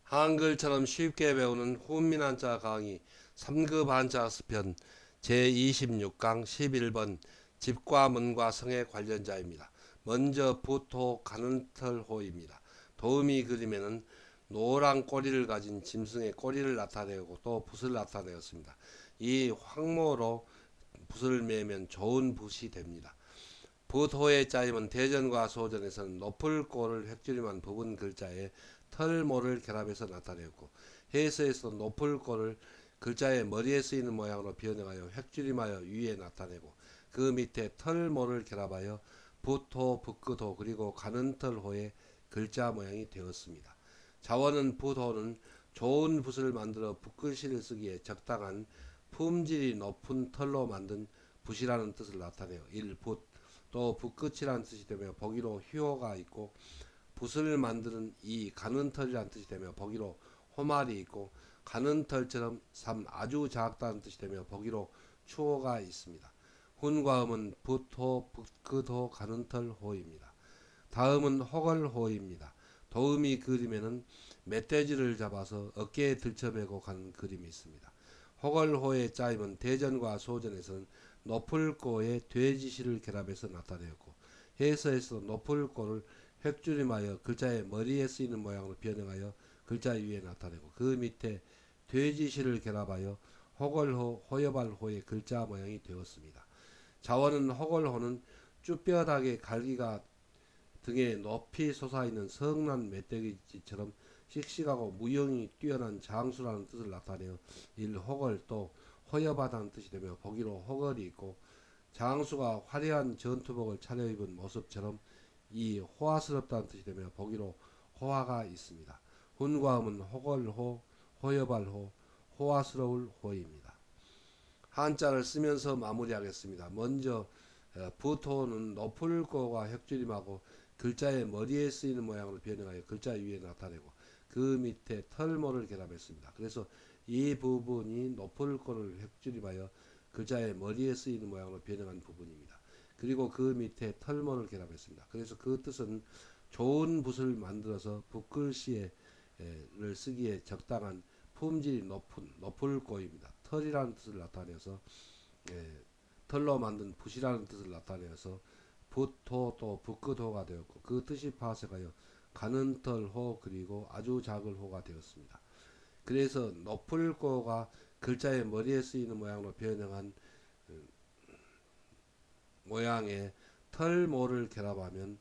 한글처럼 쉽게 배우는 훈민한자 강의 3급 한자 학습편 제26강 11번 집과 문과 성의 관련자입니다. 먼저 부토 가는털호입니다. 도우미 그림에는 노란 꼬리를 가진 짐승의 꼬리를 나타내고 또 붓을 나타내었습니다. 이 황모로 붓을 매면 좋은 붓이 됩니다. 붓호의 짜임은 대전과 소전에서는 높을 꼬를 획줄임한 부분 글자에 털모를 결합해서 나타내었고, 해서에서 높을 꼬를 글자의 머리에 쓰이는 모양으로 변형하여 획줄임하여 위에 나타내고, 그 밑에 털모를 결합하여 붓호, 붓끝호 그리고 가는털호의 글자 모양이 되었습니다. 자원은 붓호는 좋은 붓을 만들어 붓글씨를 쓰기에 적당한 품질이 높은 털로 만든 붓이라는 뜻을 나타내요. 1. 붓. 또 붓끝이라는 뜻이 되며 보기로 휘호가 있고, 붓을 만드는 이 가는 털이라는 뜻이 되며 보기로 호말이 있고, 가는 털처럼 3. 아주 작다는 뜻이 되며 보기로 추호가 있습니다. 훈과 음은 붓호, 붓끝호, 가는 털 호입니다. 다음은 호걸호입니다. 도우미 그림에는 멧돼지를 잡아서 어깨에 들쳐매고 가는 그림이 있습니다. 호걸호의 짜임은 대전과 소전에서는 높을꼬에 돼지시를 결합해서 나타내었고, 해서에서 높을꼬를 획줄임하여 글자의 머리에 쓰이는 모양으로 변형하여 글자 위에 나타내고, 그 밑에 돼지시를 결합하여 호걸호, 호여발호의 글자 모양이 되었습니다. 자원은 호걸호는 쭈뼛하게 갈기가 등에 높이 솟아있는 성난 멧돼지처럼 씩씩하고 무용이 뛰어난 장수라는 뜻을 나타내어 일호걸, 또 허여바다는 뜻이 되며 보기로 호걸이 있고, 장수가 화려한 전투복을 차려입은 모습처럼 이 호화스럽다는 뜻이 되며 보기로 호화가 있습니다. 훈과음은 호걸호, 호여발호, 호화스러울 호입니다. 한자를 쓰면서 마무리하겠습니다. 먼저 부토는 높을 거가 획줄임하고 글자의 머리에 쓰이는 모양으로 변형하여 글자 위에 나타내고, 그 밑에 털모를 결합했습니다. 그래서 이 부분이 높을 거를 획줄임하여 글자의 머리에 쓰이는 모양으로 변형한 부분입니다. 그리고 그 밑에 털모를 결합했습니다. 그래서 그 뜻은 좋은 붓을 만들어서 붓글씨를 쓰기에 적당한 품질이 높은 높을 거입니다. 털이라는 뜻을 나타내서 털로 만든 붓이라는 뜻을 나타내서 붓호, 또 붓끝호가 되었고, 그 뜻이 파쇄하여 가는 털호 그리고 아주 작은 호가 되었습니다. 그래서 높을 거가 글자의 머리에 쓰이는 모양으로 변형한 모양의 털모를 결합하면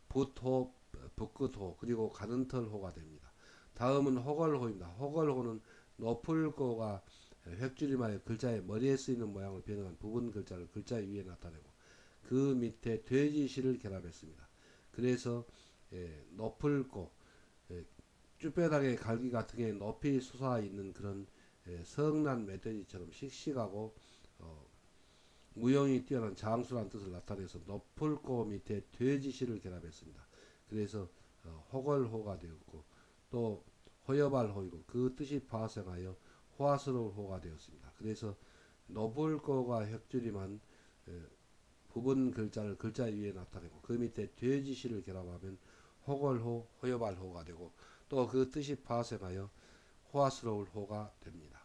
붓호, 붓끝호 그리고 가는 털호가 됩니다. 다음은 호걸호입니다. 호걸호는 높을 거가 획줄임하여 글자의 머리에 쓰이는 모양을 변형한 부분 글자를 글자 위에 나타내고, 그 밑에 돼지시를 결합했습니다. 그래서 높을 거, 쭈뼛하게 갈기가 등에 높이 솟아 있는 그런 성난 멧돼지처럼 씩씩하고 무용이 뛰어난 장수란 뜻을 나타내서 높을 거 밑에 돼지시를 결합했습니다. 그래서 호걸호가 되었고, 또 호여발호이고 그 뜻이 파생하여 호화스러울 호가 되었습니다. 그래서 높을 거가 획줄임한 부분 글자를 글자 위에 나타내고, 그 밑에 돼지시를 결합하면 호걸호, 호여발호가 되고, 또 그 뜻이 파생하여 호화스러울 호가 됩니다.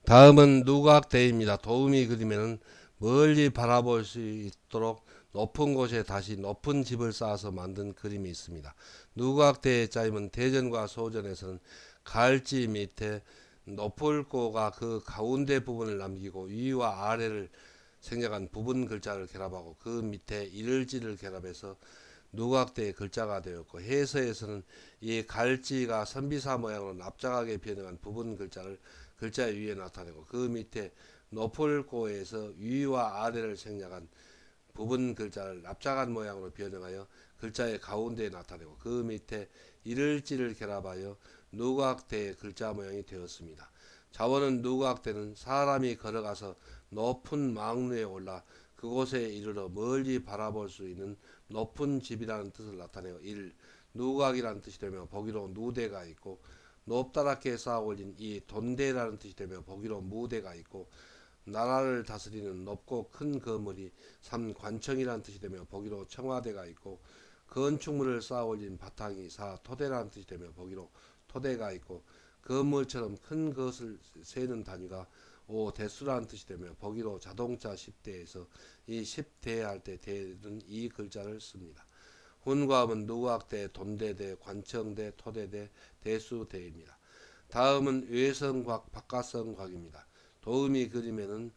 다음은 누각대입니다. 도우미 그림에는 멀리 바라볼 수 있도록 높은 곳에 다시 높은 집을 쌓아서 만든 그림이 있습니다. 누각대의 짜임은 대전과 소전에서는 갈지 밑에 높을 고가 그 가운데 부분을 남기고 위와 아래를 생략한 부분 글자를 결합하고, 그 밑에 이를지를 결합해서 누각대의 글자가 되었고, 해서에서는 이 갈지가 선비사 모양으로 납작하게 변형한 부분 글자를 글자 위에 나타내고, 그 밑에 높을 고에서 위와 아래를 생략한 부분 글자를 납작한 모양으로 변형하여 글자의 가운데에 나타내고, 그 밑에 이를지를 결합하여 누각대의 글자 모양이 되었습니다. 자원은 누각대는 사람이 걸어가서 높은 망루에 올라 그곳에 이르러 멀리 바라볼 수 있는 높은 집이라는 뜻을 나타내어 1. 누각이라는 뜻이 되며 보기로 누대가 있고, 높다랗게 쌓아 올린 이 돈대라는 뜻이 되며 보기로 무대가 있고, 나라를 다스리는 높고 큰 건물이 3. 관청이라는 뜻이 되며 보기로 청와대가 있고, 건축물을 쌓아 올린 바탕이 사 토대라는 뜻이 되며 보기로 토대가 있고 건물처럼 큰 것을 세는 단위가 오 대수라는 뜻이 되며 보기로 자동차 10대에서 이 10대 할 때 대는 이 글자를 씁니다. 훈과음은 누구학대, 돈대대, 관청대, 토대대, 대수대입니다. 다음은 외성곽, 박가성곽입니다. 도음이 그림에는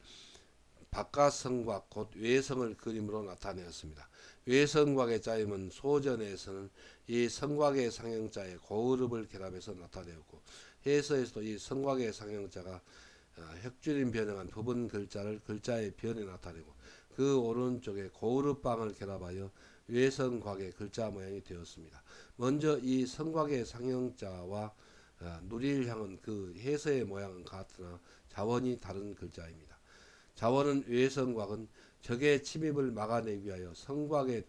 박가성곽 곧 외성을 그림으로 나타내었습니다. 외성곽의 짜임은 소전에서는 이 성곽의 상형자에 고으름을 결합해서 나타내었고 해서에서도 이 성곽의 상형자가 획줄임 변형한 부분 글자를 글자의 변에 나타내고 그 오른쪽에 고으름방을 결합하여 외성곽의 글자 모양이 되었습니다. 먼저 이 성곽의 상형자와 누릴향은 그 해서의 모양은 같으나 자원이 다른 글자입니다. 자원은 외성곽은 적의 침입을 막아내기 위하여 성곽의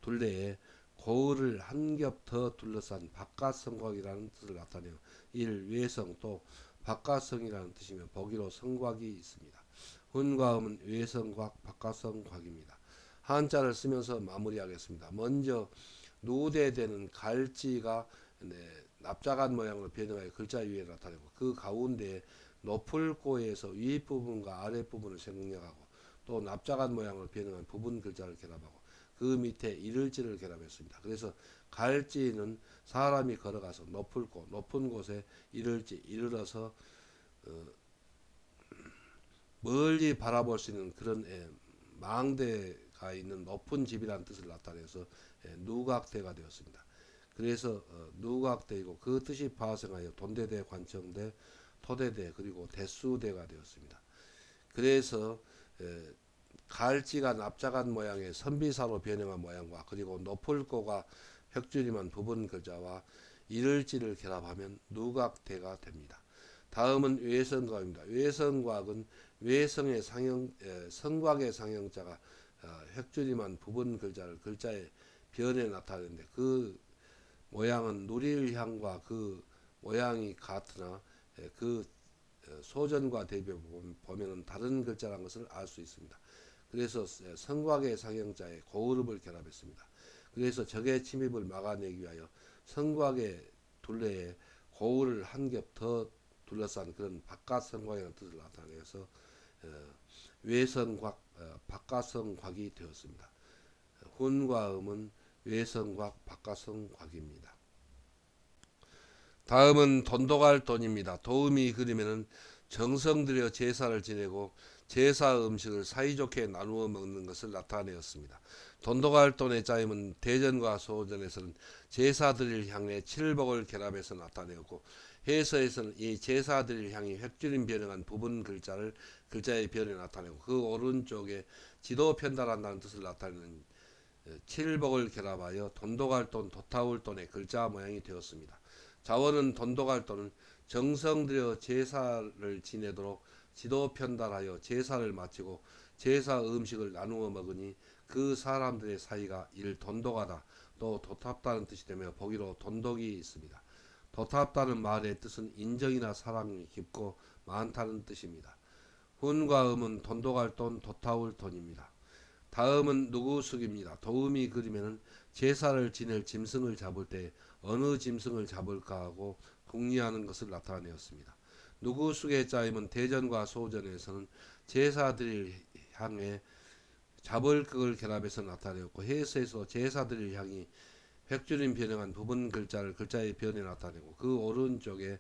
둘레에 고을을 한 겹 더 둘러싼 바깥성곽이라는 뜻을 나타내어 일 외성 또 바깥성이라는 뜻이며 보기로 성곽이 있습니다. 훈과음은 외성곽 바깥성곽입니다. 한자를 쓰면서 마무리하겠습니다. 먼저 누대되는 갈지가 납작한 모양으로 변형하여 글자 위에 나타내고 그 가운데에 높을고에서 윗부분과 아랫부분을 생략하고 또 납작한 모양으로 변형한 부분 글자를 결합하고 그 밑에 이를지를 결합했습니다. 그래서 갈지는 사람이 걸어가서 높은 곳에 이르러서 멀리 바라볼 수 있는 그런 망대가 있는 높은 집이라는 뜻을 나타내서 누각대가 되었습니다. 그래서 누각대이고 그 뜻이 파생하여 돈대대, 관청대, 토대대 그리고 대수대가 되었습니다. 그래서 갈지가 납작한 모양의 선비사로 변형한 모양과 그리고 높을고가 획줄임한 부분 글자와 이를지를 결합하면 누각대가 됩니다. 다음은 외성곽입니다. 외성곽은 외성의 성곽의 상형자가 획줄임한 부분 글자를 글자의 변에 나타내는데 그 모양은 누릴향과 그 모양이 같으나 그 소전과 대비해 보면 다른 글자라는 것을 알 수 있습니다. 그래서 성곽의 상형자에 고으름을 결합했습니다. 그래서 적의 침입을 막아내기 위하여 성곽의 둘레에 고을을 한 겹 더 둘러싼 그런 바깥성곽이라는 뜻을 나타내서 외성곽, 바깥성곽이 되었습니다. 훈과 음은 외성곽, 바깥성곽입니다. 다음은 돈도갈 돈입니다. 도음이 그림에는 정성 들여 제사를 지내고 제사 음식을 사이좋게 나누어 먹는 것을 나타내었습니다. 돈도갈 돈의 짜임은 대전과 소전에서는 제사드릴 향에 칠복을 결합해서 나타내었고 해서에서는 이 제사드릴 향이 획줄임 변형한 부분 글자의 변에 나타내고 그 오른쪽에 지도 편달한다는 뜻을 나타내는 칠복을 결합하여 돈도갈 돈, 도타울 돈의 글자 모양이 되었습니다. 자원은 돈도갈 돈은 정성 들여 제사를 지내도록 지도 편달하여 제사를 마치고 제사 음식을 나누어 먹으니 그 사람들의 사이가 일 돈독하다 또 도탑다는 뜻이 되며 보기로 돈독이 있습니다. 도탑다는 말의 뜻은 인정이나 사랑이 깊고 많다는 뜻입니다. 훈과 음은 돈독할 돈, 도타울 돈입니다. 다음은 누구숙입니다. 도음이 그림에는 제사를 지낼 짐승을 잡을 때 어느 짐승을 잡을까 하고 궁리하는 것을 나타내었습니다. 누구숙의 짜임은 대전과 소전에서는 제사드릴 향에 잡을 극을 결합해서 나타내었고 해서에서 제사드릴 향이 획줄임 변형한 부분 글자의 변에 나타내고 그 오른쪽에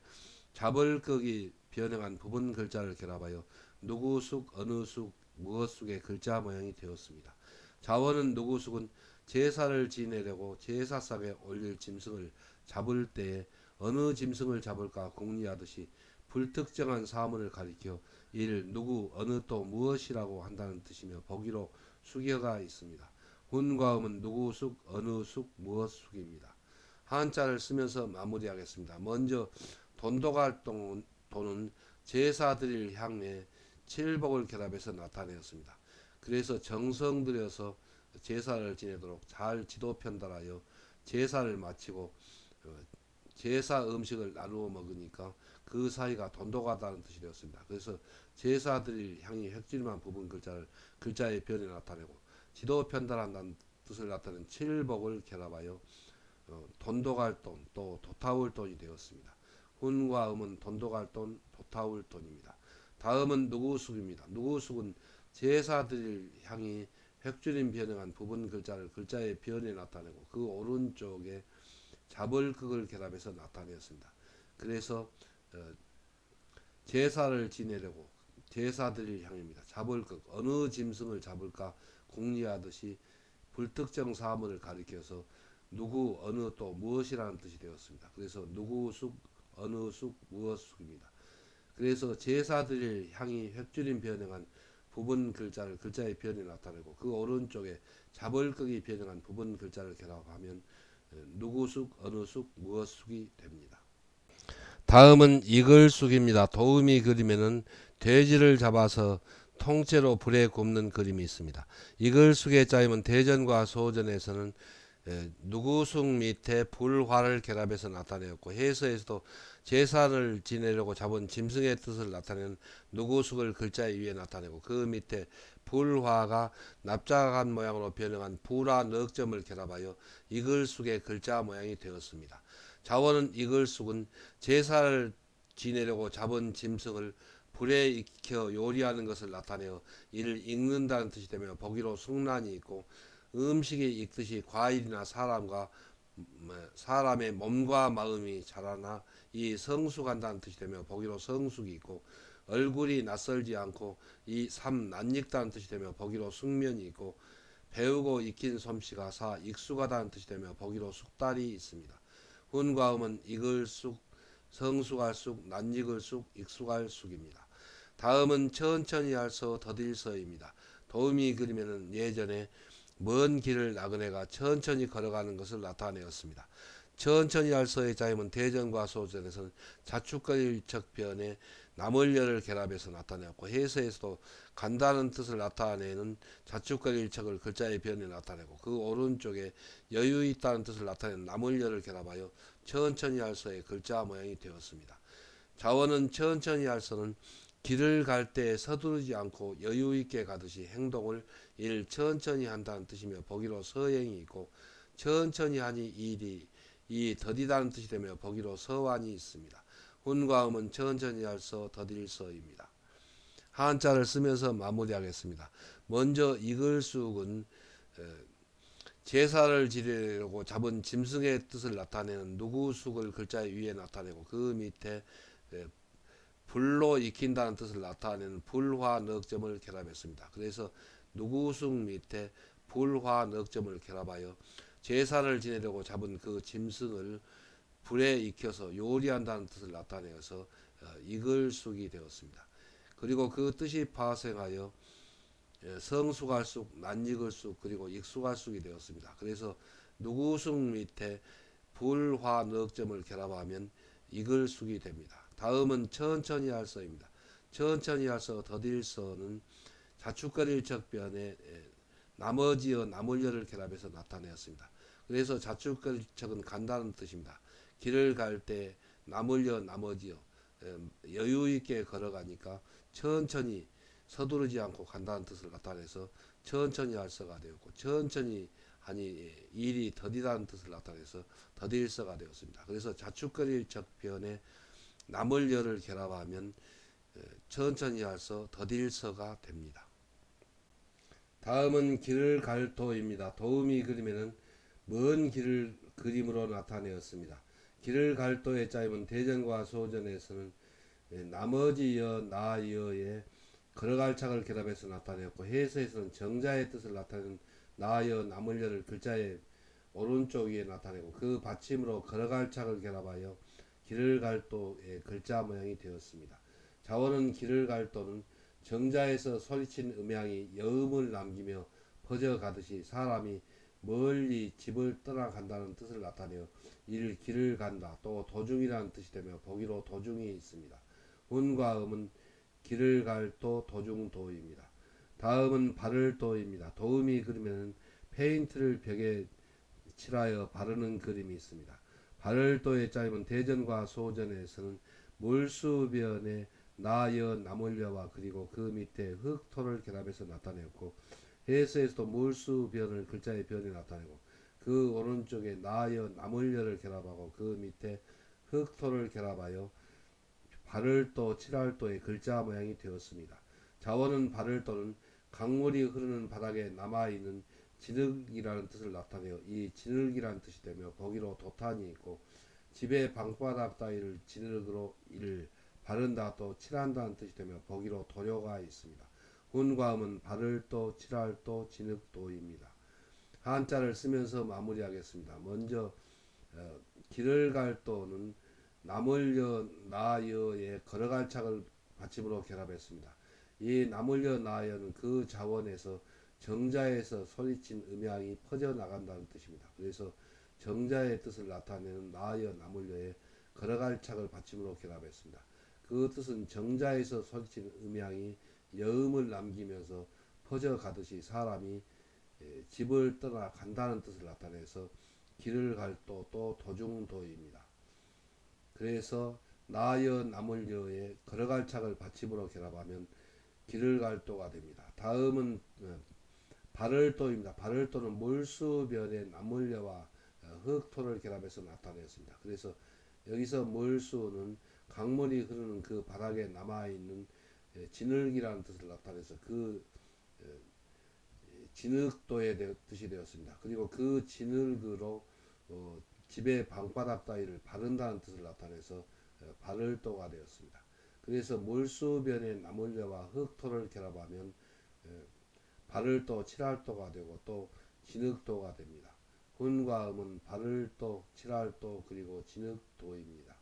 잡을 극이 변형한 부분 글자를 결합하여 누구숙, 어느숙, 무엇숙의 글자 모양이 되었습니다. 자원은 누구숙은 제사를 지내려고 제사상에 올릴 짐승을 잡을 때에 어느 짐승을 잡을까 궁리하듯이 불특정한 사물을 가리켜 이를 누구 어느 또 무엇이라고 한다는 뜻이며 보기로 숙여가 있습니다. 훈과 음은 누구숙, 어느숙, 무엇숙입니다. 한자를 쓰면서 마무리하겠습니다. 먼저 돈도갈 돈은 제사드릴 향에 칠복을 결합해서 나타내었습니다. 그래서 정성 들여서 제사를 지내도록 잘 지도 편달하여 제사를 마치고 제사 음식을 나누어 먹으니까 그 사이가 돈독하다는 뜻이 되었습니다. 그래서 제사드릴 향이 획줄임한 부분 글자의 변에 나타내고 지도 편달한다는 뜻을 나타내는 칠복을 결합하여 돈도갈돈 또 도타울돈이 되었습니다. 훈과 음은 돈도갈돈 도타울돈입니다. 다음은 누구숙입니다. 누구숙은 제사 드릴 향이 획줄임 변형한 부분 글자를 글자의 변에 나타내고 그 오른쪽에 잡을극을 결합해서 나타내었습니다. 그래서 제사를 지내려고 제사 드릴 향입니다. 잡을극 어느 짐승을 잡을까 궁리하듯이 불특정 사물을 가리켜서 누구 어느 또 무엇이라는 뜻이 되었습니다. 그래서 누구 숙 어느 숙 무엇 숙입니다. 그래서 제사 드릴 향이 획줄임 변형한 부분 글자를 글자의 변에 나타내고 그 오른쪽에 잡을극이 변형한 부분 글자를 결합하면 누구 숙 어느 숙 무엇 숙이 됩니다. 다음은 이글숙입니다. 도우미 그림에는 돼지를 잡아서 통째로 불에 굽는 그림이 있습니다. 이글숙의 짜임은 대전과 소전에서는 누구숙 밑에 불화를 결합해서 나타내었고 해서에서도 제사를 지내려고 잡은 짐승의 뜻을 나타내는 누구숙을 글자 위에 나타내고 그 밑에 불화가 납작한 모양으로 변형한 불화 넉점을 결합하여 이글숙의 글자 모양이 되었습니다. 자원은 이글숙은 제사를 지내려고 잡은 짐승을 불에 익혀 요리하는 것을 나타내어 이를 익는다는 뜻이 되며 보기로 숙란이 있고 음식이 익듯이 과일이나 사람의 몸과 마음이 자라나 이 성숙한다는 뜻이 되며 보기로 성숙이 있고 얼굴이 낯설지 않고 이 낯익다는 뜻이 되며 보기로 숙면이 있고 배우고 익힌 솜씨가 익숙하다는 뜻이 되며 보기로 숙달이 있습니다. 훈과 음은 익을 쑥, 성숙할 쑥, 낯익을 쑥, 익숙할 쑥입니다. 다음은 천천히 할서 더딜서입니다. 도우미 그림에는 예전에 먼 길을 나그네가 천천히 걸어가는 것을 나타내었습니다. 천천히 할서의 자임은 대전과 소전에서는 자축거릴 척변에 나물려를 결합해서 나타내었고 해서에서도 간다는 뜻을 나타내는 자축거릴 척을 글자의 변에 나타내고 그 오른쪽에 여유 있다는 뜻을 나타내는 나물려를 결합하여 천천히 할서의 글자 모양이 되었습니다. 자원은 천천히 할서는 길을 갈 때 서두르지 않고 여유 있게 가듯이 행동을 천천히 한다는 뜻이며 보기로 서행이 있고 천천히 하니 이 더디다는 뜻이 되며 보기로 서완이 있습니다. 훈과 음은 천천히 할서 더딜서입니다. 한자를 쓰면서 마무리하겠습니다. 먼저 이글쑥은 제사를 지내려고 잡은 짐승의 뜻을 나타내는 누구숙을 글자 위에 나타내고 그 밑에 불로 익힌다는 뜻을 나타내는 불화 넉점을 결합했습니다. 그래서 누구숙 밑에 불화 넉점을 결합하여 제사를 지내려고 잡은 그 짐승을 불에 익혀서 요리한다는 뜻을 나타내어서 이글쑥이 되었습니다. 그리고 그 뜻이 파생하여 성숙할 쑥, 낯익을 쑥, 그리고 익숙할 쑥이 되었습니다. 그래서 누구숙 밑에 불화 넉점을 결합하면 이글쑥이 됩니다. 다음은 천천히 할서입니다. 천천히 할서 더딜서는 자축거릴 척변에 나머지어 나물려를 결합해서 나타내었습니다. 그래서 자축거릴 척은 간다는 뜻입니다. 길을 갈 때 나물려 나머지어 여유 있게 걸어가니까 천천히 서두르지 않고 간다는 뜻을 나타내서 천천히 할서가 되었고 천천히 하니 일이 더디다는 뜻을 나타내서 더딜서가 되었습니다. 그래서 자축거릴 척변에 나물려를 결합하면 천천히 할서 더딜서가 됩니다. 다음은 길을 갈 도입니다. 도우미 그림에는 먼 길을 그림으로 나타내었습니다. 길을 갈 도의 짜임은 대전과 소전에서는 나머지여 나여의 걸어갈 착을 결합해서 나타내었고 해서에서는 정자의 뜻을 나타내는 나여 나물려를 글자의 오른쪽 위에 나타내고 그 받침으로 걸어갈 착을 결합하여 길을 갈 도의 글자 모양이 되었습니다. 자원은 길을 갈 도는 정자에서 소리친 음향이 여음을 남기며 퍼져가듯이 사람이 멀리 집을 떠나간다는 뜻을 나타내어 이를 길을 간다 또 도중이라는 뜻이 되며 보기로 도중이 있습니다. 훈과 음은 길을 갈 도 도중도입니다. 다음은 바를 도입니다. 도음이 그림에는 페인트를 벽에 칠하여 바르는 그림이 있습니다. 바를 도의 짜임은 대전과 소전에서는 물수변에 나여 나물려와 그리고 그 밑에 흙토를 결합해서 나타내었고 해서에서도 물수 변을 글자의 변이 나타내고 그 오른쪽에 나여 나물여를 결합하고 그 밑에 흑토를 결합하여 발을도 칠할도의 글자 모양이 되었습니다. 자원은 발을도는 강물이 흐르는 바닥에 남아있는 진흙이라는 뜻을 나타내어 이 진흙이라는 뜻이 되며 거기로 도탄이 있고 집의 방바닥 따위를 진흙으로 이를 바른다 또 칠한다는 뜻이 되며 거기로 도료가 있습니다. 훈과음은 바를도 칠할도 진흙도입니다. 한자를 쓰면서 마무리하겠습니다. 먼저 길을 갈 도는 나물여 나여의 걸어갈 착을 받침으로 결합했습니다. 이 나물여 나여는 그 자원에서 정자에서 소리친 음향이 퍼져나간다는 뜻입니다. 그래서 정자의 뜻을 나타내는 나여 나물여의 걸어갈 착을 받침으로 결합했습니다. 그 뜻은 정자에서 소리친 음향이 여음을 남기면서 퍼져가듯이 사람이 집을 떠나 간다는 뜻을 나타내서 길을 갈 도 또 도중도입니다. 그래서 나여 나물여의 걸어갈 착을 받침으로 결합하면 길을 갈 도가 됩니다. 다음은 발을도입니다. 발을도는 물수변의 나물여와 흑토를 결합해서 나타냈습니다. 그래서 여기서 물수는 강물이 흐르는 그 바닥에 남아있는 진흙이라는 뜻을 나타내서 그 진흙도의 뜻이 되었습니다. 그리고 그 진흙으로 집의 방바닥 따위를 바른다는 뜻을 나타내서 바를도가 되었습니다. 그래서 물수변의 나물려와 흙토를 결합하면 바를도, 칠할도가 되고 또 진흙도가 됩니다. 훈과 음은 바를도, 칠할도 그리고 진흙도입니다.